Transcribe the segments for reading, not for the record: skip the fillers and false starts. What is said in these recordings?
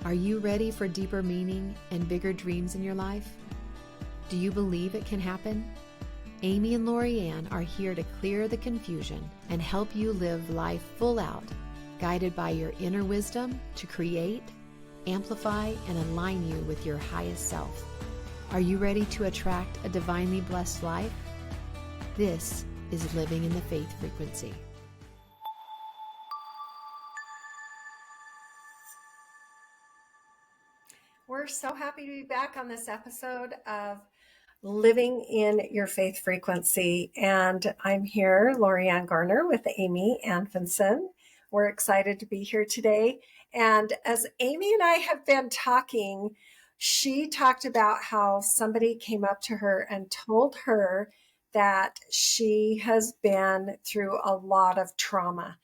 Are you ready for deeper meaning and bigger dreams in your life? Do you believe it can happen? Amy and LoriAnn are here to clear the confusion and help you live life full out, guided by your inner wisdom to create, amplify, and align you with your highest self. Are you ready to attract a divinely blessed life? This is Living in the Faith Frequency. We're so happy to be back on this episode of Living in Your Faith Frequency. And I'm here, LoriAnn Garner, with Amy Anfinson. We're excited to be here today. And as Amy and I have been talking, she talked about how somebody came up to her and told her that she has been through a lot of trauma.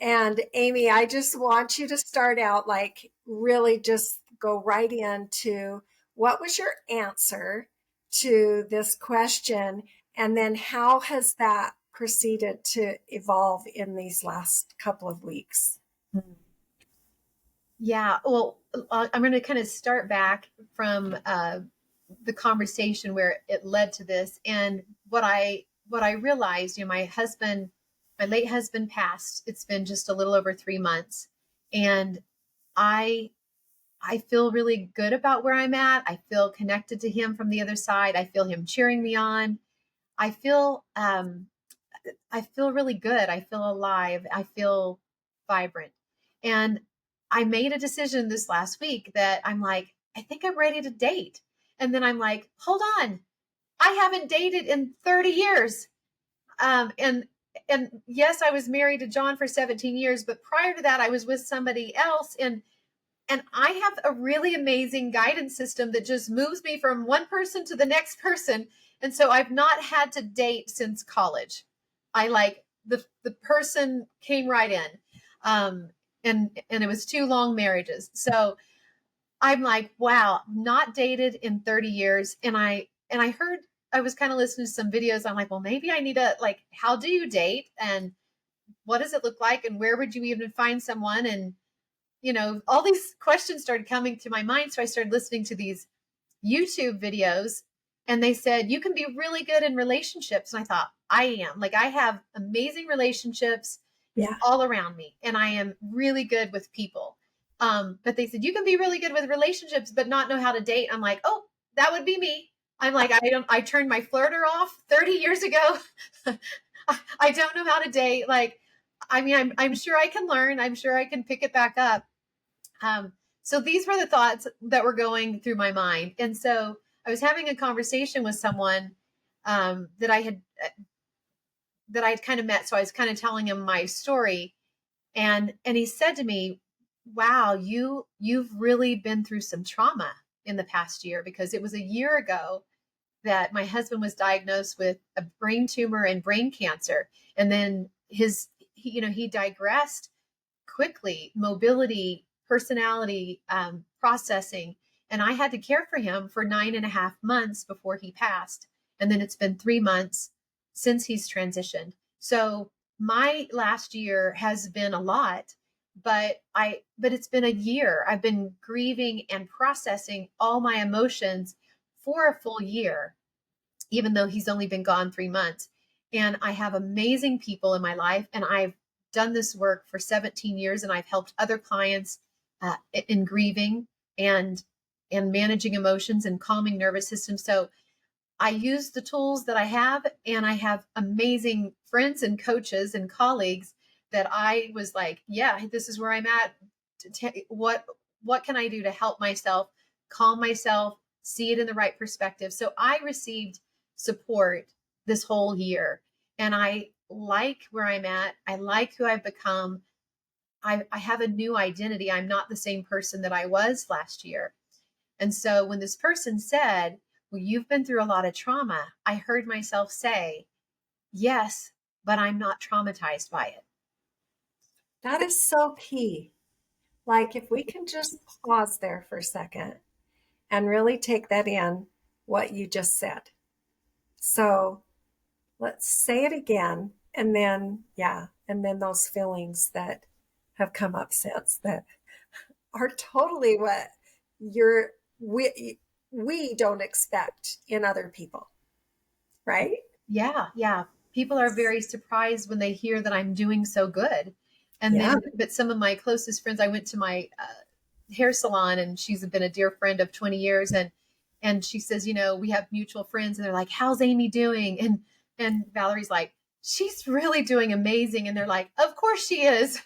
And Amy, I just want you to start out like really just go right into what was your answer to this question, and then how has that proceeded to evolve in these last couple of weeks? Yeah, well, I'm going to kind of start back from the conversation where it led to this, and what I realized. My late husband passed. It's been just a little over 3 months, and I feel really good about where I'm at. I feel connected to him from the other side. I feel him cheering me on. I feel really good. I feel alive. I feel vibrant. And I made a decision this last week that I'm like, I think I'm ready to date. And then I'm like, hold on, I haven't dated in 30 years. And yes, I was married to John for 17 years, but prior to that, I was with somebody else. And I have a really amazing guidance system that just moves me from one person to the next person. And so I've not had to date since college. I like the person came right in. And it was 2 long marriages. So I'm like, wow, not dated in 30 years. And I heard, I was kind of listening to some videos. I'm like, well, maybe I need to, like, how do you date? And what does it look like? And where would you even find someone? And all these questions started coming to my mind. So I started listening to these YouTube videos, and they said, you can be really good in relationships. And I thought, I am. Like, I have amazing relationships all around me, and I am really good with people. But they said, you can be really good with relationships, but not know how to date. I'm like, oh, that would be me. I'm like, I turned my flirter off 30 years ago. I don't know how to date. Like, I mean, I'm sure I can learn. I'm sure I can pick it back up. So these were the thoughts that were going through my mind. And so I was having a conversation with someone that I'd kind of met. So I was kind of telling him my story, and he said to me, wow, you've really been through some trauma in the past year, because it was a year ago that my husband was diagnosed with a brain tumor and brain cancer. And then he digressed quickly, mobility, personality, processing. And I had to care for him for 9.5 months before he passed. And then it's been 3 months since he's transitioned. So my last year has been a lot, but it's been a year. I've been grieving and processing all my emotions for a full year, even though he's only been gone 3 months. And I have amazing people in my life, and I've done this work for 17 years, and I've helped other clients in grieving and managing emotions and calming nervous system. So I use the tools that I have, and I have amazing friends and coaches and colleagues that I was like, yeah, this is where I'm at. What can I do to help myself, calm myself, see it in the right perspective? So I received support this whole year, and I like where I'm at. I like who I've become. I have a new identity. I'm not the same person that I was last year. And so when this person said, well, you've been through a lot of trauma, I heard myself say, yes, but I'm not traumatized by it. That is so key. Like, if we can just pause there for a second and really take that in, what you just said. So let's say it again. And then, and then those feelings that have come up since that are totally what you're we don't expect in other people, right? Yeah, yeah. People are very surprised when they hear that I'm doing so good. And Yeah. then, but some of my closest friends, I went to my hair salon, and she's been a dear friend of 20 years. And she says, you know, we have mutual friends, and they're like, how's Amy doing? And Valerie's like, she's really doing amazing. And they're like, of course she is.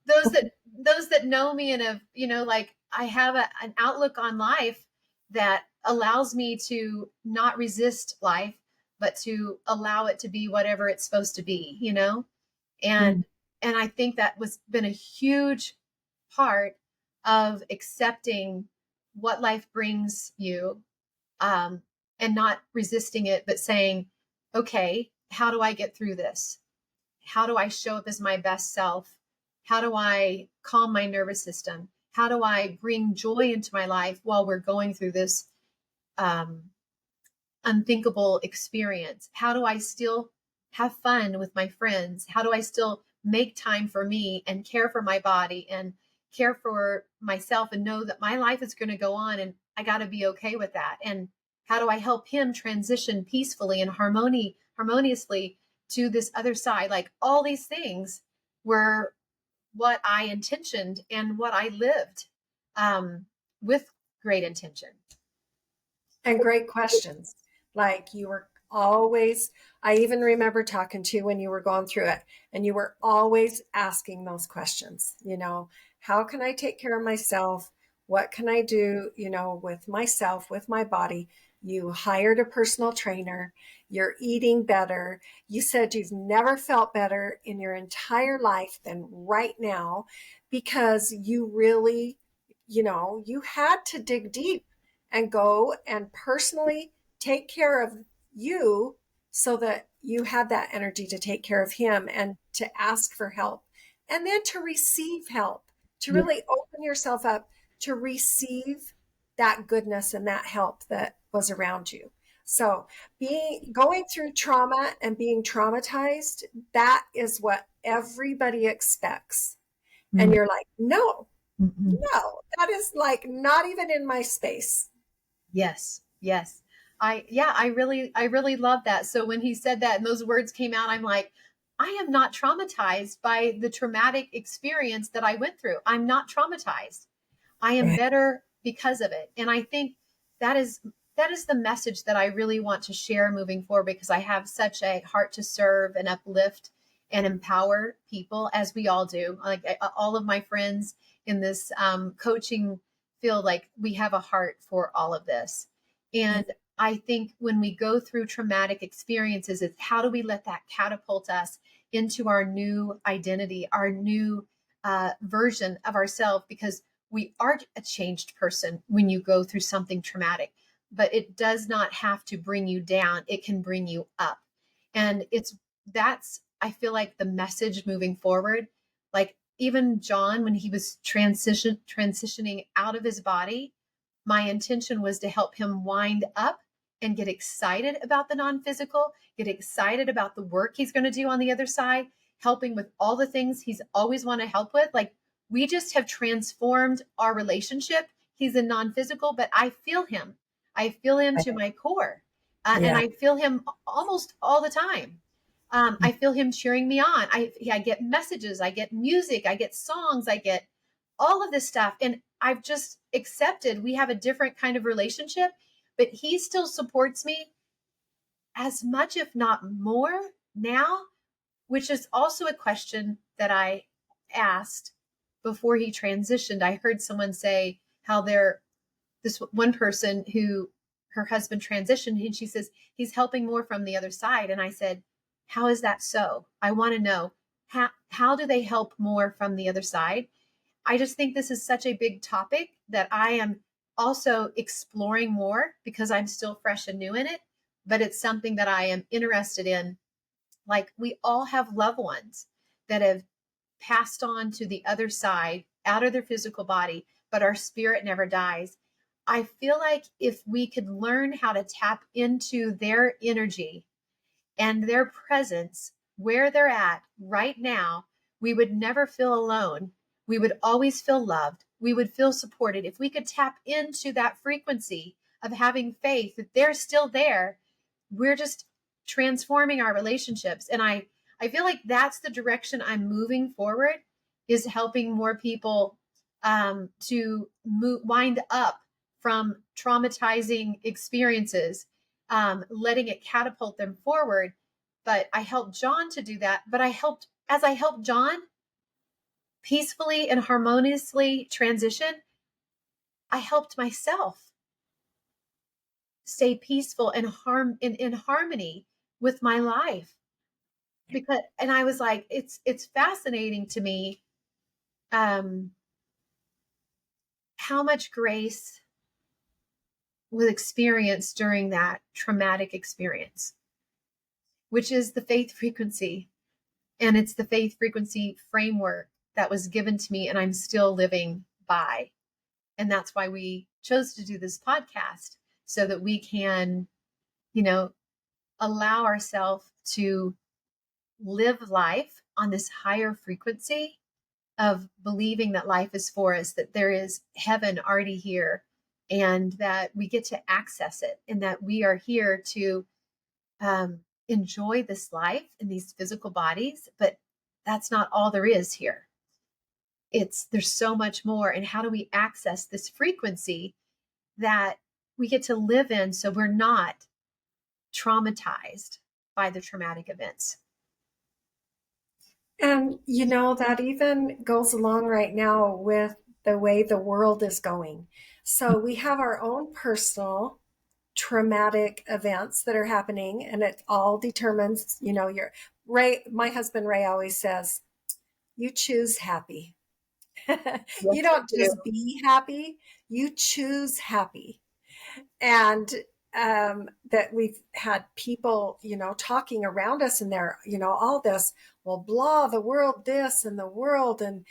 Those that know me and have, you know, like I have an outlook on life that allows me to not resist life, but to allow it to be whatever it's supposed to be, you know? Mm. And I think that was been a huge part of accepting what life brings you, um, and not resisting it, but saying, okay, how do I get through this? How do I show up as my best self? How do I calm my nervous system? How do I bring joy into my life while we're going through this um, unthinkable experience? How do I still have fun with my friends? How do I still make time for me and care for my body and care for myself and know that my life is going to go on and I got to be okay with that? And how do I help him transition peacefully and harmoniously to this other side? Like all these things were what I intentioned and what I lived, um, with great intention. And great questions. Like you were always, I even remember talking to you when you were going through it, and you were always asking those questions, how can I take care of myself? What can I do, with myself, with my body? You hired a personal trainer. You're eating better. You said you've never felt better in your entire life than right now because you really, you had to dig deep and go and personally take care of you so that you had that energy to take care of him and to ask for help and then to receive help, to Yeah. really open yourself up to receive that goodness and that help that was around you. So going through trauma and being traumatized, that is what everybody expects. And you're like, no, Mm-mm. no, that is like not even in my space. Yes, yes. I really love that. So when he said that and those words came out, I'm like, I am not traumatized by the traumatic experience that I went through. I'm not traumatized. I am Right. better because of it. And I think that is that is the message that I really want to share moving forward, because I have such a heart to serve and uplift and empower people, as we all do. Like all of my friends in this coaching field, like we have a heart for all of this. And I think when we go through traumatic experiences, it's how do we let that catapult us into our new identity, our new version of ourselves, because we are a changed person when you go through something traumatic, but it does not have to bring you down. It can bring you up. And that's, I feel like the message moving forward, like even John, when he was transitioning out of his body, my intention was to help him wind up and get excited about the non-physical, get excited about the work he's going to do on the other side, helping with all the things he's always want to help with. Like we just have transformed our relationship. He's a non-physical, but I feel him. I feel him to my core. And Yeah. I feel him almost all the time. I feel him cheering me on. I get messages, I get music, I get songs, I get all of this stuff. And I've just accepted we have a different kind of relationship, but he still supports me as much, if not more now, which is also a question that I asked before he transitioned. I heard someone say how this one person who her husband transitioned, and she says he's helping more from the other side. And I said, how is that so? I want to know how do they help more from the other side? I just think this is such a big topic that I am also exploring more because I'm still fresh and new in it, but it's something that I am interested in. Like we all have loved ones that have passed on to the other side out of their physical body, but our spirit never dies. I feel like if we could learn how to tap into their energy and their presence where they're at right now, we would never feel alone. We would always feel loved. we would feel supported. If we could tap into that frequency of having faith that they're still there, we're just transforming our relationships. And I feel like that's the direction I'm moving forward, is helping more people to wind up from traumatizing experiences, letting it catapult them forward. But I helped John to do that. But as I helped John peacefully and harmoniously transition, I helped myself stay peaceful and in harmony with my life. And I was like, it's fascinating to me, how much grace was experienced during that traumatic experience, which is the faith frequency. And it's the faith frequency framework that was given to me and I'm still living by. And that's why we chose to do this podcast, so that we can, allow ourselves to live life on this higher frequency of believing that life is for us, that there is heaven already here, and that we get to access it, and that we are here to enjoy this life in these physical bodies. But that's not all there is here. There's so much more. And how do we access this frequency that we get to live in, so we're not traumatized by the traumatic events? And, that even goes along right now with the way the world is going. So we have our own personal traumatic events that are happening, and it all determines, your Ray. My husband Ray always says, you choose happy. You don't just be happy, you choose happy. And that we've had people, talking around us, and they're, all this, well, blah, the world, this, and the world, and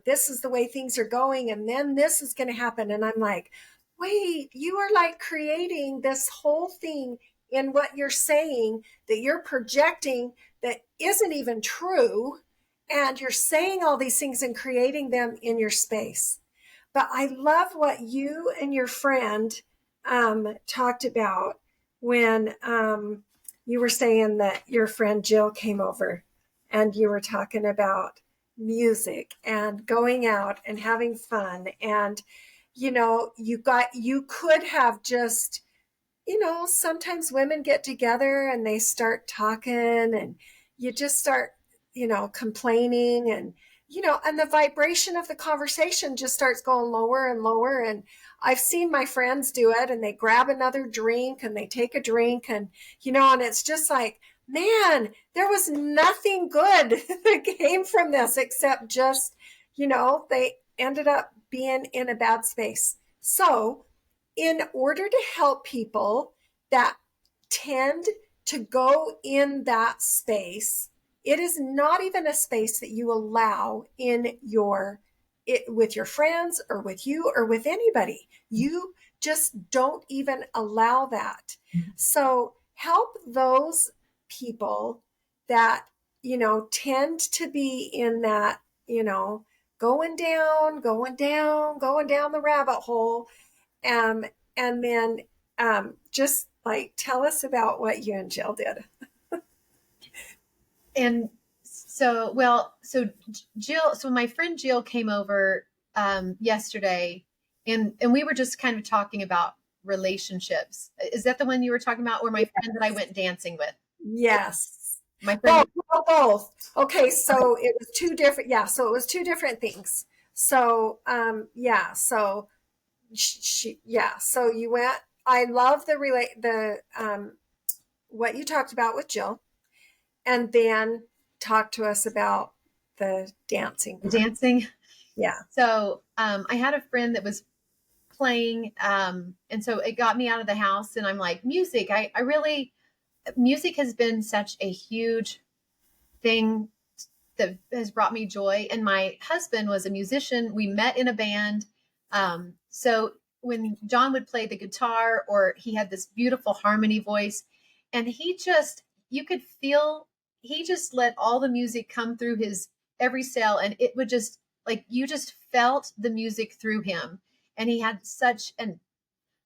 this is the way things are going, and then this is going to happen. And I'm like, wait, you are like creating this whole thing in what you're saying that you're projecting that isn't even true. And you're saying all these things and creating them in your space. But I love what you and your friend talked about when you were saying that your friend Jill came over, and you were talking about music and going out and having fun. And, you could have just, sometimes women get together and they start talking, and you just start, complaining, and, and the vibration of the conversation just starts going lower and lower. And I've seen my friends do it, and they grab another drink and they take a drink, and, and it's just like, man, there was nothing good that came from this except just, they ended up being in a bad space. So in order to help people that tend to go in that space, it is not even a space that you allow in with your friends or with you or with anybody. You just don't even allow that. So help those people that, tend to be in that, going down the rabbit hole. And then just like tell us about what you and Jill did. And so my friend Jill came over yesterday, and we were just kind of talking about relationships. Is that the one you were talking about, or my friend that I went dancing with? Yes. My friend. Both. Okay, so it was two different. Yeah, so it was two different things. So so so you went. I love the what you talked about with Jill, and then talk to us about the dancing. Dancing. Yeah. So I had a friend that was playing, and so it got me out of the house, and I'm like, music. Music has been such a huge thing that has brought me joy. And my husband was a musician. We met in a band. So when John would play the guitar, or he had this beautiful harmony voice, and you could feel, he just let all the music come through his every cell. And it would just, like, you just felt the music through him, and he had such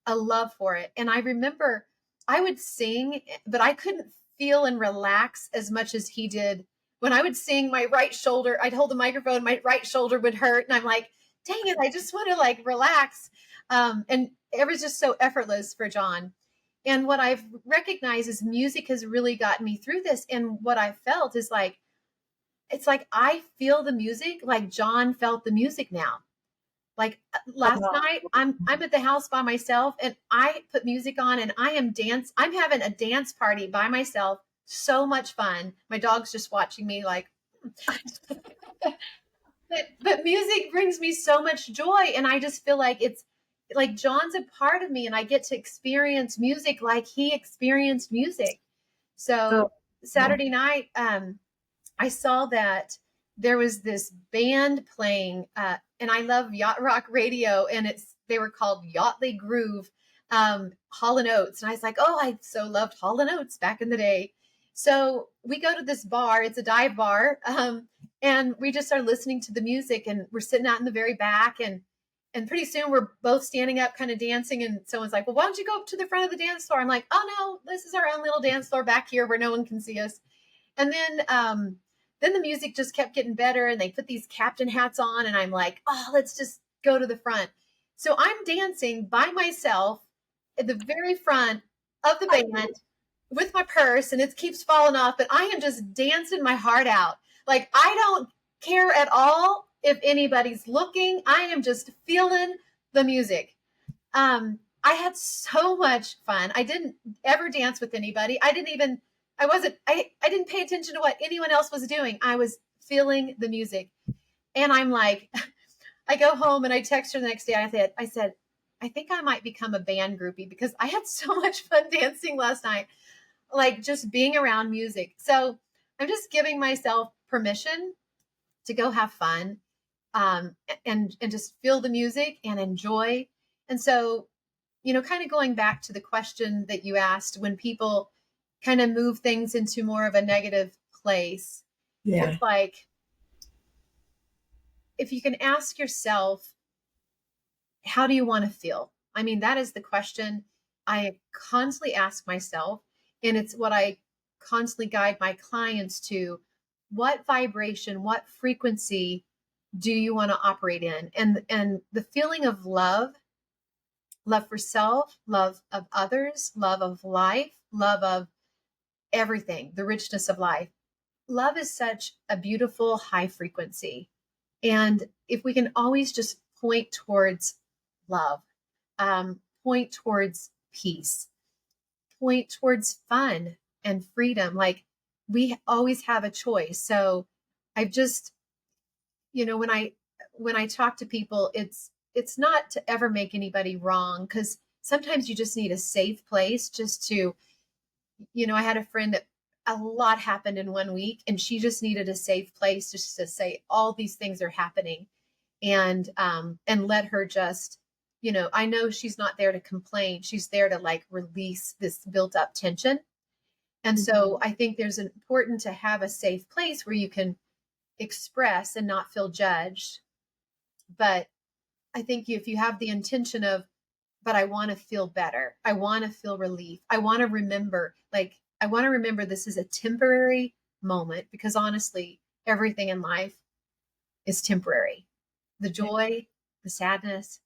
a love for it. And I remember I would sing, but I couldn't feel and relax as much as he did. When I would sing, my right shoulder, I'd hold the microphone, my right shoulder would hurt. And I'm like, dang it, I just want to like relax. And it was just so effortless for John. And what I've recognized is music has really gotten me through this. And what I felt is like, it's like I feel the music like John felt the music now. Like last night, I'm at the house by myself and I put music on and I'm having a dance party by myself. So much fun. My dog's just watching me like but music brings me so much joy, and I just feel like it's like John's a part of me and I get to experience music like he experienced music. So Saturday night, I saw that there was this band playing, and I love yacht rock radio, and they were called Yachtly Groove, Hall and Oates, and I was like, oh, I so loved Hall and Oates back in the day. So we go to this bar; it's a dive bar, and we just start listening to the music, and we're sitting out in the very back, and pretty soon we're both standing up, kind of dancing, and someone's like, well, why don't you go up to the front of the dance floor? I'm like, oh no, this is our own little dance floor back here where no one can see us. And then the music just kept getting better and they put these captain hats on and I'm like, oh, let's just go to the front. So I'm dancing by myself at the very front of the band with my purse and it keeps falling off, but I am just dancing my heart out. Like I don't care at all if anybody's looking. I am just feeling the music. I had so much fun. I didn't ever dance with anybody. I didn't pay attention to what anyone else was doing. I was feeling the music. And I'm like, I go home and I text her the next day. I said, I think I might become a band groupie because I had so much fun dancing last night, like just being around music. So I'm just giving myself permission to go have fun, and just feel the music and enjoy. And so, kind of going back to the question that you asked, when people kind of move things into more of a negative place, it's like, if you can ask yourself, how do you want to feel? I mean, that is the question I constantly ask myself. And it's what I constantly guide my clients to. What vibration, what frequency do you want to operate in? And the feeling of love for self, love of others, love of life, love of everything, the richness of life. Love is such a beautiful high frequency. And if we can always just point towards love, point towards peace, point towards fun and freedom, like we always have a choice. So I've just, when I talk to people, it's not to ever make anybody wrong, because sometimes you just need a safe place just to, I had a friend that a lot happened in 1 week and she just needed a safe place just to say all these things are happening, and let her just, I know she's not there to complain. She's there to like release this built up tension. And so I think there's important to have a safe place where you can express and not feel judged. But I think if you have the intention of, but I want to feel better, I want to feel relief, I want to remember, this is a temporary moment, because honestly, everything in life is temporary. The joy, the sadness,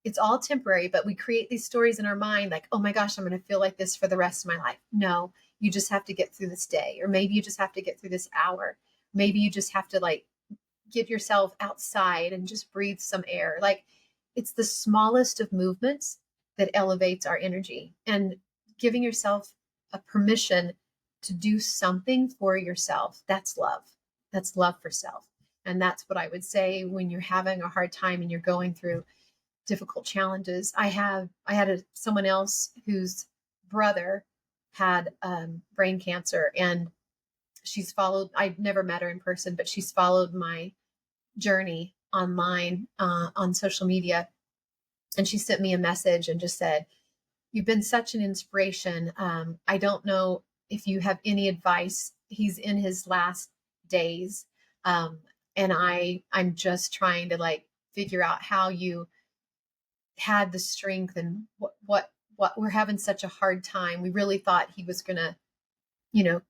it's all temporary, but we create these stories in our mind like, oh my gosh, I'm going to feel like this for the rest of my life. No, you just have to get through this day, or maybe you just have to get through this hour. Maybe you just have to like get yourself outside and just breathe some air. Like it's the smallest of movements that elevates our energy, and giving yourself a permission to do something for yourself. That's love. That's love for self. And that's what I would say when you're having a hard time and you're going through difficult challenges. I had someone else whose brother had brain cancer, and I'd never met her in person, but she's followed my journey online, on social media. And she sent me a message and just said, you've been such an inspiration. I don't know if you have any advice. He's in his last days. And I'm just trying to like figure out how you had the strength and what we're having such a hard time. We really thought he was going to, you know,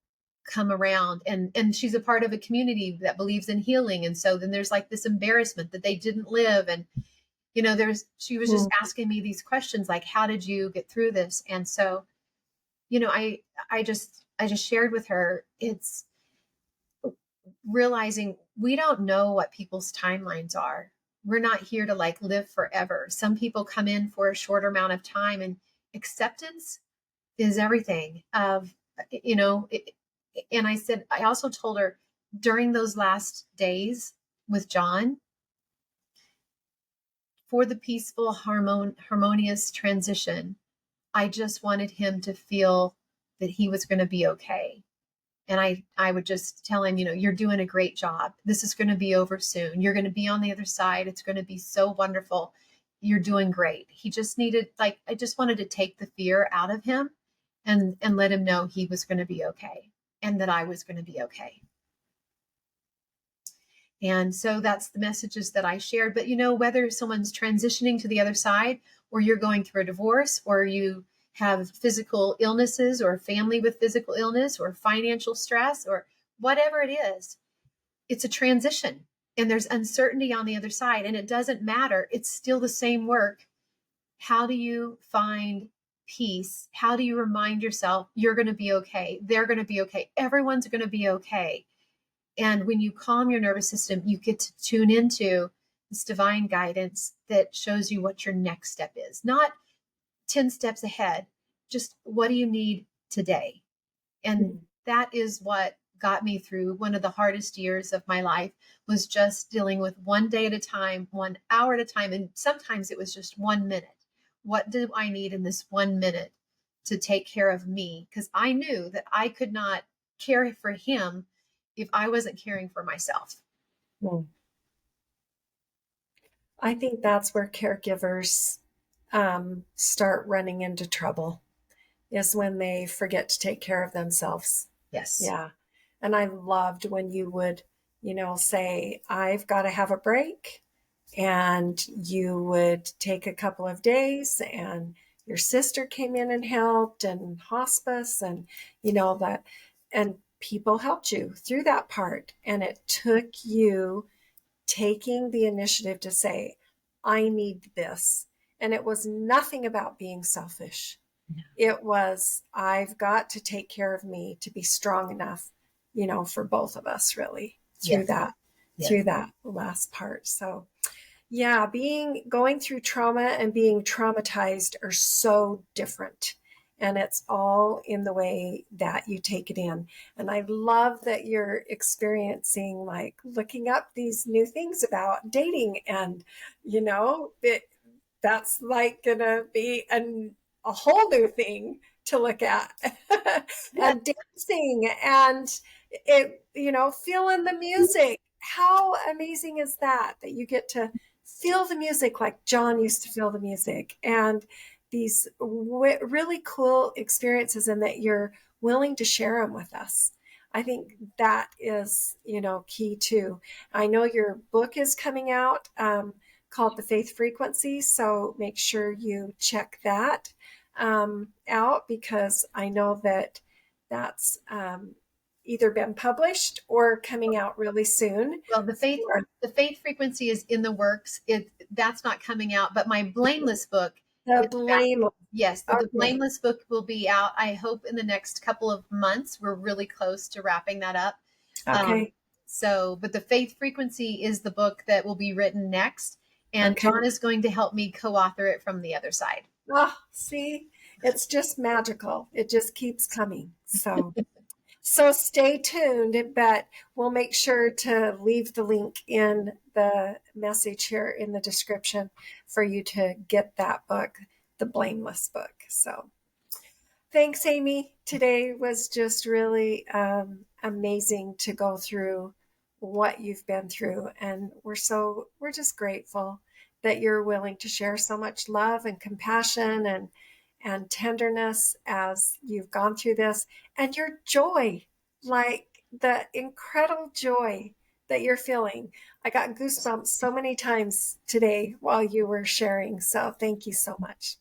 come around, and she's a part of a community that believes in healing. And so then there's like this embarrassment that they didn't live. And, she was just asking me these questions, like, how did you get through this? And so, I just shared with her, it's realizing we don't know what people's timelines are. We're not here to like live forever. Some people come in for a shorter amount of time, and acceptance is everything. And I also told her during those last days with John, for the peaceful, harmonious transition, I just wanted him to feel that he was going to be okay. And I would just tell him, you're doing a great job. This is going to be over soon. You're going to be on the other side. It's going to be so wonderful. You're doing great. He just needed, I just wanted to take the fear out of him and let him know he was going to be okay and that I was going to be okay. And so that's the messages that I shared. But, whether someone's transitioning to the other side, or you're going through a divorce, or you have physical illnesses, or a family with physical illness, or financial stress, or whatever it is, it's a transition, and there's uncertainty on the other side, and it doesn't matter. It's still the same work. How do you find peace? How do you remind yourself you're going to be okay? They're going to be okay. Everyone's going to be okay. And when you calm your nervous system, you get to tune into this divine guidance that shows you what your next step is. Not 10 steps ahead, just what do you need today? And that is what got me through one of the hardest years of my life, was just dealing with one day at a time, 1 hour at a time. And sometimes it was just 1 minute. What do I need in this 1 minute to take care of me? Because I knew that I could not care for him if I wasn't caring for myself. I think that's where caregivers start running into trouble, is when they forget to take care of themselves. Yes. Yeah. And I loved when you would, say, I've got to have a break. And you would take a couple of days, and your sister came in and helped, and hospice, and, that, and people helped you through that part. And it took you taking the initiative to say, I need this. And it was nothing about being selfish. It was, I've got to take care of me to be strong enough, for both of us, really, through that last part. So yeah, going through trauma and being traumatized are so different. And it's all in the way that you take it in. And I love that you're experiencing, like, looking up these new things about dating. And, that's like going to be a whole new thing to look at. And dancing and feeling the music. How amazing is that you get to feel the music like John used to feel the music, and these really cool experiences, and that you're willing to share them with us. I think that is, key too. I know your book is coming out called The Faith Frequency, so make sure you check that out, because I know that that's either been published or coming out really soon. Well, the faith frequency is in the works. That's not coming out, but my Blameless book. The Blameless. Yes, the Blameless book will be out, I hope, in the next couple of months. We're really close to wrapping that up. Okay. But the Faith Frequency is the book that will be written next. And John is going to help me co-author it from the other side. Oh, see, it's just magical. It just keeps coming. So stay tuned, but we'll make sure to leave the link in the message here in the description for you to get that book, The Blameless book. So thanks, Amy. Today was just really amazing to go through what you've been through. And we're just grateful that you're willing to share so much love and compassion and tenderness as you've gone through this, and your joy, like the incredible joy that you're feeling. I got goosebumps so many times today while you were sharing. So thank you so much.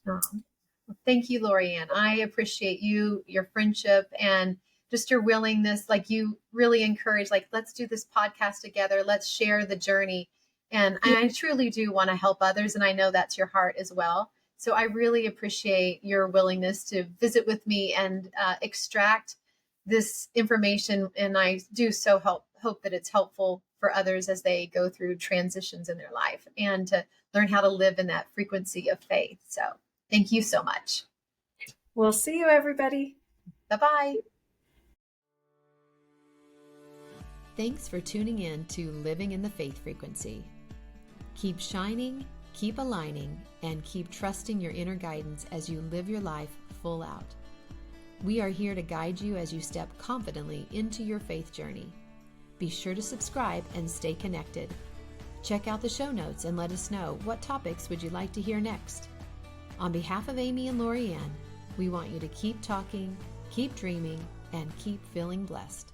Thank you, LoriAnn. I appreciate you, your friendship, and just your willingness. Like, you really encourage, like, let's do this podcast together. Let's share the journey. And I truly do want to help others. And I know that's your heart as well. So I really appreciate your willingness to visit with me and extract this information. And I do so hope that it's helpful for others as they go through transitions in their life and to learn how to live in that frequency of faith. So thank you so much. We'll see you, everybody. Bye-bye. Thanks for tuning in to Living in the Faith Frequency. Keep shining, keep aligning, and keep trusting your inner guidance as you live your life full out. We are here to guide you as you step confidently into your faith journey. Be sure to subscribe and stay connected. Check out the show notes and let us know what topics would you like to hear next. On behalf of Amy and LoriAnn, we want you to keep talking, keep dreaming, and keep feeling blessed.